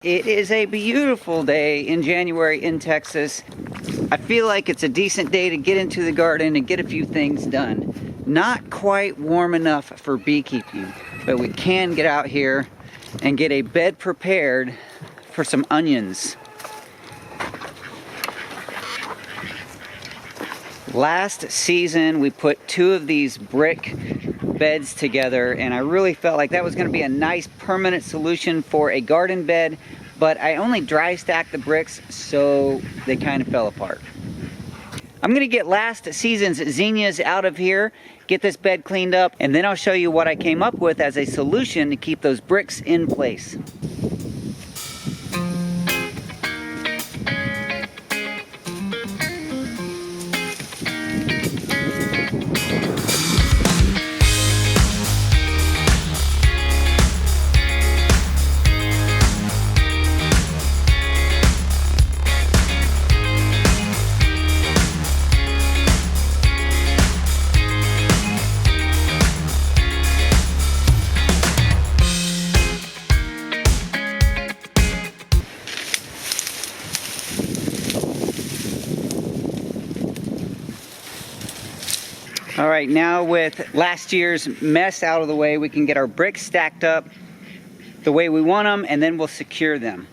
It is a beautiful day in January in Texas. I feel like it's a decent day to get into the garden and get a few things done. Not quite warm enough for beekeeping, but we can get out here and get a bed prepared for some onions. Last season we put 2 of these brick beds together, and I really felt like that was going to be a nice permanent solution for a garden bed, but I only dry stacked the bricks, so they kind of fell apart. I'm going to get last season's zinnias out of here, get this bed cleaned up, and then I'll show you what I came up with as a solution to keep those bricks in place. All right, now with last year's mess out of the way, we can get our bricks stacked up the way we want them, and then we'll secure them.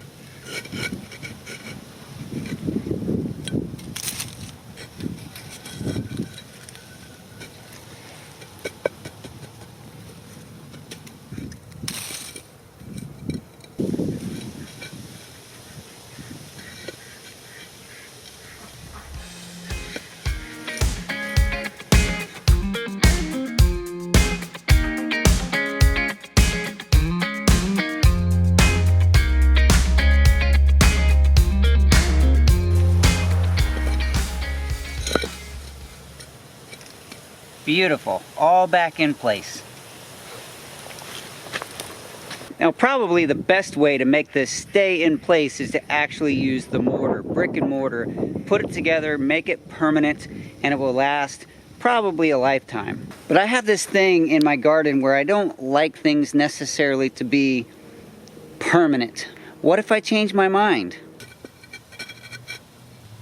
Beautiful, all back in place. Now probably the best way to make this stay in place is to actually use the mortar, brick and mortar, put it together, make it permanent, and it will last probably a lifetime. But I have this thing in my garden where I don't like things necessarily to be permanent. What if I change my mind?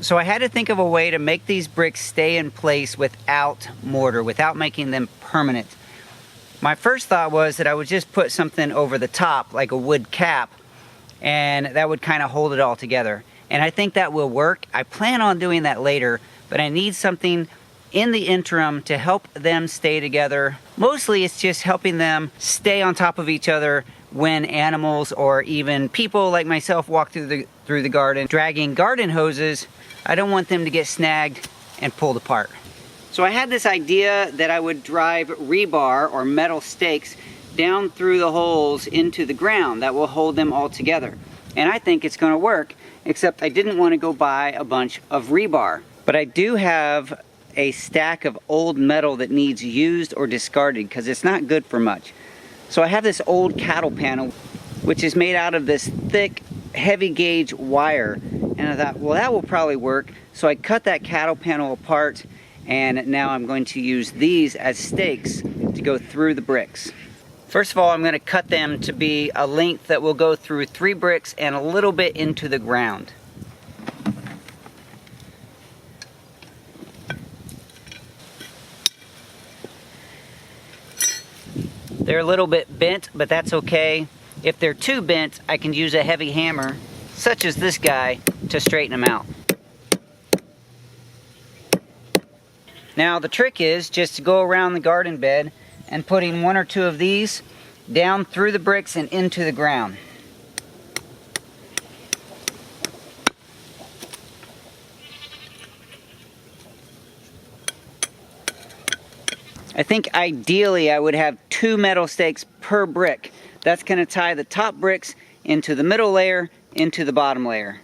So I had to think of a way to make these bricks stay in place without mortar, without making them permanent. My first thought was that I would just put something over the top, like a wood cap, and that would kind of hold it all together. And I think that will work. I plan on doing that later, but I need something in the interim to help them stay together. Mostly it's just helping them stay on top of each other when animals or even people like myself walk through the garden dragging garden hoses. I don't want them to get snagged and pulled apart. So I had this idea that I would drive rebar or metal stakes down through the holes into the ground that will hold them all together. And I think it's going to work, except I didn't want to go buy a bunch of rebar. But I do have a stack of old metal that needs used or discarded because it's not good for much. So I have this old cattle panel, which is made out of this thick, heavy gauge wire. And I thought, well, that will probably work. So I cut that cattle panel apart, and now I'm going to use these as stakes to go through the bricks. First of all, I'm going to cut them to be a length that will go through 3 bricks and a little bit into the ground. They're a little bit bent, but that's okay. If they're too bent, I can use a heavy hammer, such as this guy, to straighten them out. Now the trick is just to go around the garden bed and putting 1 or 2 of these down through the bricks and into the ground. I think ideally I would have 2 metal stakes per brick. That's going to tie the top bricks into the middle layer, into the bottom layer.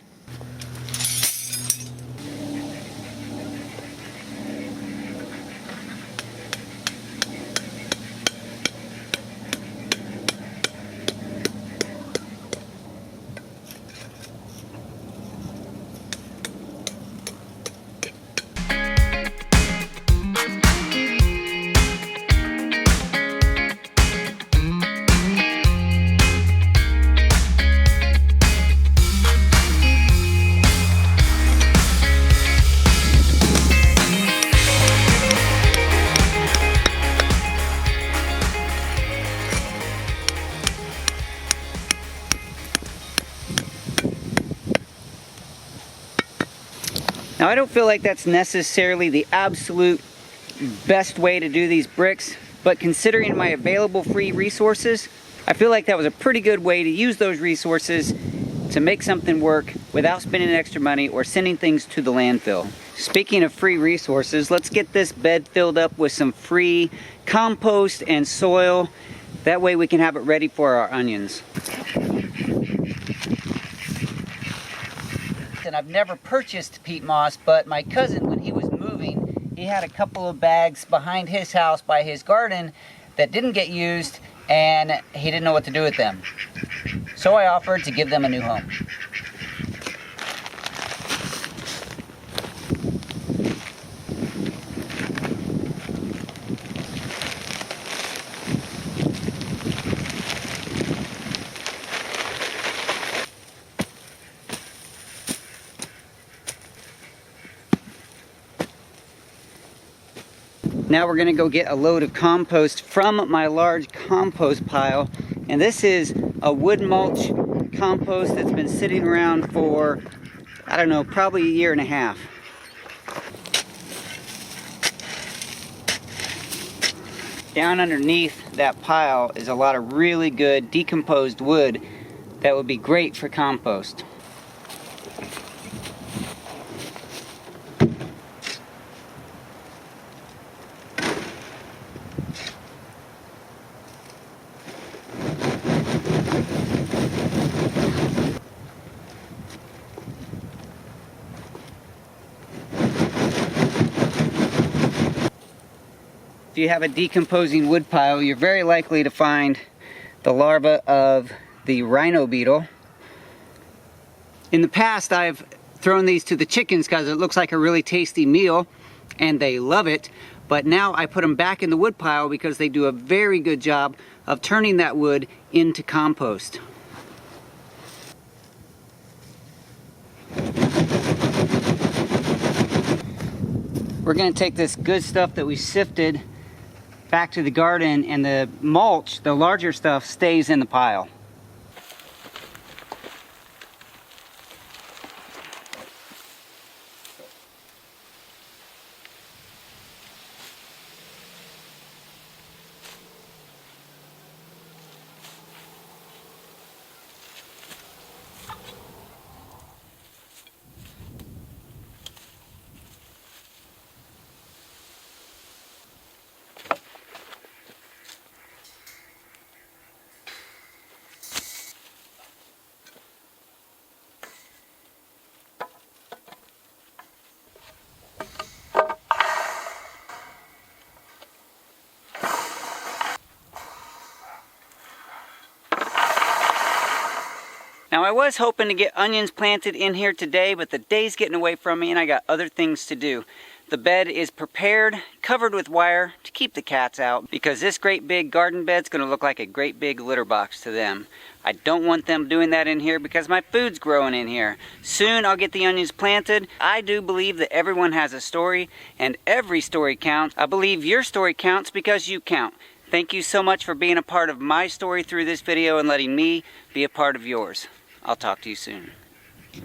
Now I don't feel like that's necessarily the absolute best way to do these bricks, but considering my available free resources, I feel like that was a pretty good way to use those resources to make something work without spending extra money or sending things to the landfill. Speaking of free resources, let's get this bed filled up with some free compost and soil. That way we can have it ready for our onions. And I've never purchased peat moss, but my cousin, when he was moving, he had a couple of bags behind his house by his garden that didn't get used, and he didn't know what to do with them. So I offered to give them a new home. Now we're gonna go get a load of compost from my large compost pile. And this is a wood mulch compost that's been sitting around for, I don't know, probably a year and a half. Down underneath that pile is a lot of really good decomposed wood that would be great for compost. If you have a decomposing wood pile, you're very likely to find the larva of the rhino beetle. In the past, I've thrown these to the chickens because it looks like a really tasty meal and they love it. But now I put them back in the wood pile because they do a very good job of turning that wood into compost. We're going to take this good stuff that we sifted back to the garden, and the mulch, the larger stuff, stays in the pile. Now I was hoping to get onions planted in here today, but the day's getting away from me and I got other things to do. The bed is prepared, covered with wire to keep the cats out, because this great big garden bed's gonna look like a great big litter box to them. I don't want them doing that in here because my food's growing in here. Soon I'll get the onions planted. I do believe that everyone has a story and every story counts. I believe your story counts because you count. Thank you so much for being a part of my story through this video and letting me be a part of yours. I'll talk to you soon.